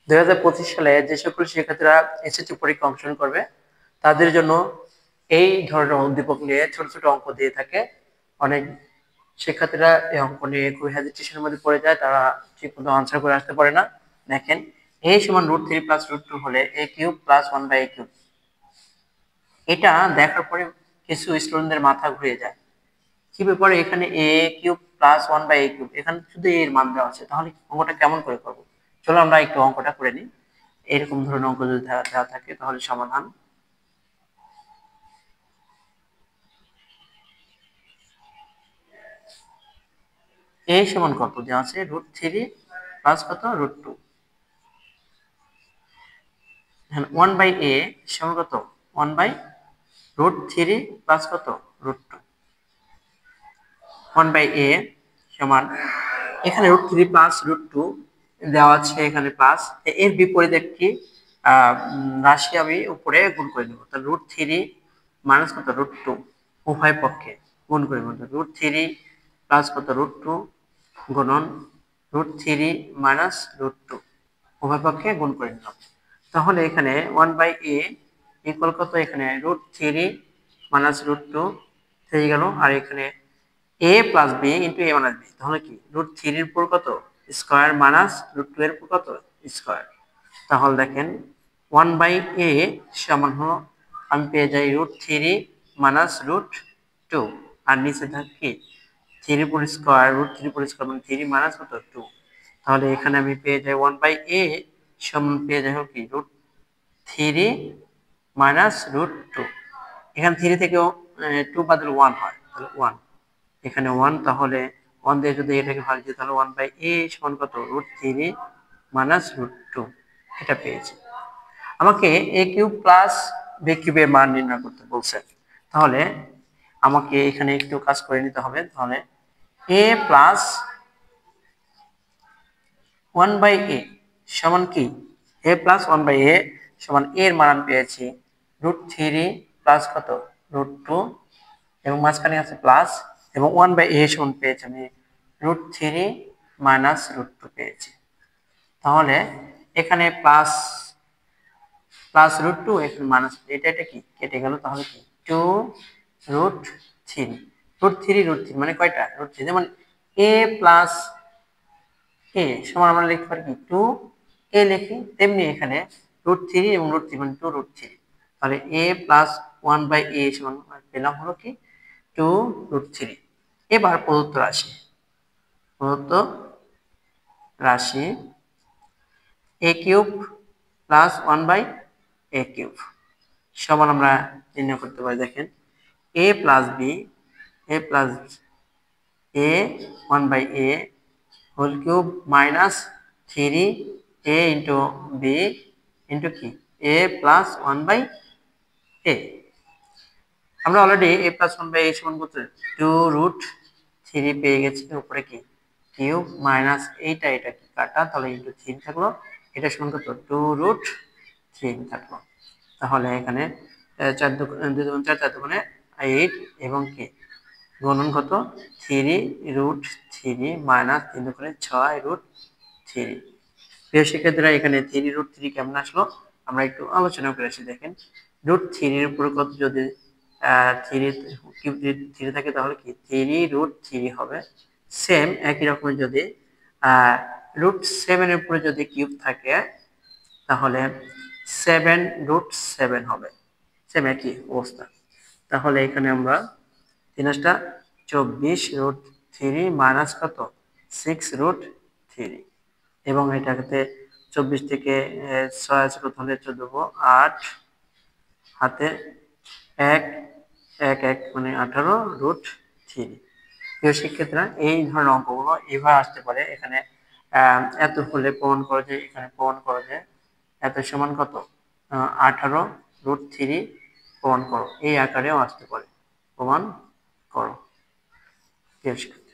2025 সালে যে সকল শিক্ষার্থীরা এসএসসি পরীক্ষা অংশগ্রহণ করবে তাদের জন্য এই ধরনের উদ্দীপক নিয়ে ছোট ছোট অঙ্ক দিয়ে থাকে। অনেক শিক্ষার্থীরা এই অঙ্ক নিয়ে খুবই হেজিটেশনের মধ্যে পড়ে যায়, তারা ঠিক মতো আনসার করে আসতে পারে না। দেখেন, a সমান √3 + √2 হলে a³ + 1/a³। এটা দেখার পরে কিছু স্টুডেন্টদের মাথা ঘুরে যায়, কি ব্যাপারে এখানে a³ + 1/a³, এখানে শুধু a এর মান দেওয়া আছে, তাহলে অঙ্কটা কেমন করে করব? চলো আমরা একটু অঙ্কটা করে নিই। এরকম ধরনের অঙ্ক যদি দেওয়া থাকে তাহলে সমাধান। a সমান কত দেওয়া আছে? √3 প্লাস কত? √2। 1/a সমান কত? 1/√3 প্লাস কত? √2। 1/a সমান এখানে √3 প্লাস √2 দেওয়া আছে, এখানে প্লাস, এর বিপরীতে একটি রাশি আমি উপরে গুণ করে নেব। তাহলে √3 মাইনাস কত? √2, উভয় পক্ষে গুণ করে নেব। √3 প্লাস কত? √2 গুণন √3 মাইনাস √2, উভয় পক্ষে গুণ করে নিলাম। তাহলে এখানে 1/a ইকুয়াল কত? এখানে √3 মাইনাস √2 হয়ে গেল, আর এখানে a plus b into a minus b, তাহলে কি √3 এর উপর কত? স্কয়ার মাইনাস √2 এর উপর কত? স্কয়ার। তাহলে দেখেন 1/a সমান হলো, আমি পেয়ে যাই √3 মাইনাস √2, আর নিচে থাকে কি 3 উপর স্কয়ার, √3 উপর স্কয়ার মানে 3 মাইনাস কত? 2। তাহলে এখানে আমি পেয়ে যাই 1/a সমান পেয়ে যাই কি √3 মাইনাস √2। এখানে 3 থেকে 2 বাদ দিলে 1 হয়, তাহলে 1, এখানে 1, তাহলে 1 দিয়ে যদি এটাকে ভাগ দিই তাহলে 1/a সমান কত? √3 মাইনাস √2, এটা পেয়েছি। আমাকে a³ প্লাস b³ এর মান নির্ণয় করতে বলছে, তাহলে আমাকে এখানে একটু কাজ করে নিতে হবে। তাহলে a প্লাস 1/a সমান কি? a প্লাস 1/a সমান a এর মান পেয়েছি √3 প্লাস কত? √2, এবং মাঝখানে আছে প্লাস, এবং 1/a সমান পেয়েছি আমি √3 মাইনাস √2 পেয়েছি। তাহলে এখানে প্লাস প্লাস √2, এখানে মাইনাস, এটা কি কেটে গেল, তাহলে কি 2√3, √3 মানে কয়টা? √3, যেমন a প্লাস a সমান আমরা লিখতে পারি কি 2a লিখি, তেমনি এখানে √3 এবং √3 মানে 2√3, তাহলে a প্লাস 1/a সমান পেলাম হলো কি 2√3। এবার প্রদত্ত রাশি a³ প্লাস 1/a³ সমান আমরা নির্ণয় করতে পারি। দেখেন a plus b, a plus a 1/a whole cube minus 3a into b into কি a প্লাস 1/a। আমরা অলরেডি a প্লাস 1/a সমান কত? 2√3 পেয়ে গেছি, উপরে কি কিউব মাইনাস এটা কি কাটা, তাহলে ইন্টু 3 থাকলো, এটা সমান কত? 2√3 থাকলো। তাহলে এখানে 4 2 4 4 দুগুণে 8, এবং কি গুণন কত? 3√3 মাইনাস 3 দুগুণে 6√3। প্রিয় শিক্ষার্থীরা, এখানে 3√3 কেমন আসলো আমরা একটু আলোচনা করে আসি। দেখেন √3 এর উপর কত? যদি 3 থাকে তাহলে কি 3√3 হবে। সেম একই রকম যদি √7 এর উপরে যদি কিউব থাকে তাহলে 7√7 হবে, সেম একই অবস্থা। তাহলে এখানে আমরা 3×24√3 মাইনাস কত? 6√3, এবং এটাকে 24 থেকে 6 আছে কত হলে 14, 8 হাতে 1 1 1 মানে 18√3। প্রিয় শিক্ষার্থীরা, এই ধরনের অঙ্কগুলো এভাবে আসতে পারে। এখানে এত হলে প্রমাণ করো যে, এখানে প্রমাণ করো যে এত সমান কত? 18√3 প্রমাণ করো, এই আকারেও আসতে পারে, প্রমাণ করো। প্রিয় শিক্ষার্থী।